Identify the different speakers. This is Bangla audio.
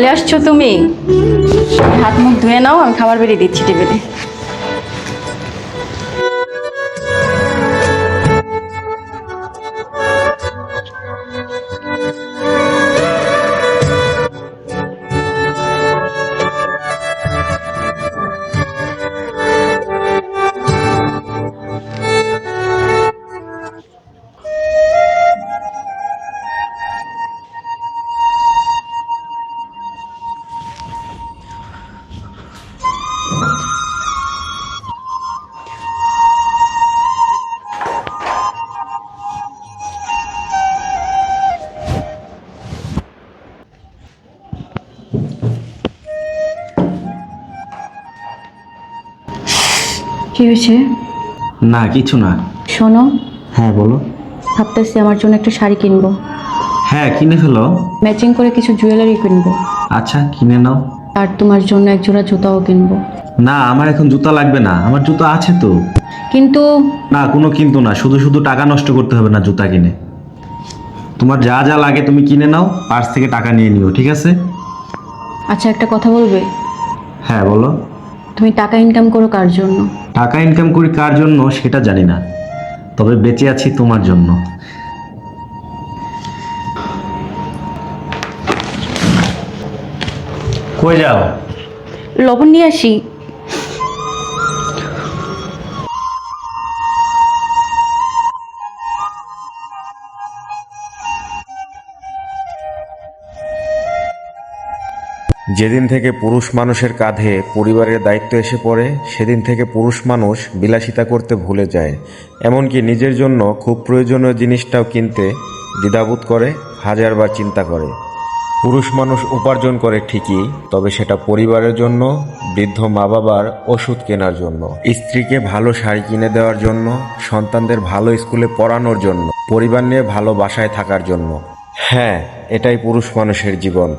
Speaker 1: চলে আসছো তুমি? হাত মুখ ধুয়ে নাও, আমি খাবার বেরিয়ে দিচ্ছি টেবিলে। কি হয়েছে?
Speaker 2: না কিছু না।
Speaker 1: শোনো,
Speaker 2: হ্যাঁ বলো।
Speaker 1: ভাবতেছি আমার জন্য একটা শাড়ি কিনবো,
Speaker 2: হ্যাঁ কিনে ফেলো।
Speaker 1: ম্যাচিং করে কিছু জুয়েলারি কিনবো,
Speaker 2: আচ্ছা কিনে নাও।
Speaker 1: আর তোমার জন্য এক জোড়া জুতাও কিনবো।
Speaker 2: না আমার এখন জুতা লাগবে না, আমার জুতা আছে তো।
Speaker 1: কিন্তু
Speaker 2: না কোনো কিন্তু না, শুধু শুধু টাকা নষ্ট করতে হবে না জুতা কিনে। তোমার যা যা লাগে তুমি কিনে নাও, পার্স থেকে টাকা নিয়ে নিও, ঠিক আছে?
Speaker 1: আচ্ছা, একটা কথা বলবে?
Speaker 2: হ্যাঁ বলো।
Speaker 1: তুমি টাকা ইনকাম করো কার জন্য?
Speaker 2: টাকা ইনকাম করি কার জন্য সেটা জানি না, তবে বেঁচে আছি তোমার জন্য। কই যাও?
Speaker 1: লবণ নিয়ে আসি।
Speaker 3: যেদিন থেকে পুরুষ মানুষের কাঁধে পরিবারের দায়িত্ব এসে পড়ে, সেদিন থেকে পুরুষ মানুষ বিলাসিতা করতে ভুলে যায়, এমনকি নিজের জন্য খুব প্রয়োজনীয় জিনিসটাও কিনতে দ্বিধাবোধ করে, হাজারবার চিন্তা করে। পুরুষ মানুষ উপার্জন করে ঠিকই, তবে সেটা পরিবারের জন্য, বৃদ্ধ মা বাবার ওষুধ কেনার জন্য, স্ত্রীকে ভালো শাড়ি কিনে দেওয়ার জন্য, সন্তানদের ভালো স্কুলে পড়ানোর জন্য, পরিবার নিয়ে ভালো বাসায় থাকার জন্য। হ্যাঁ, এটাই পুরুষ মানুষের জীবন।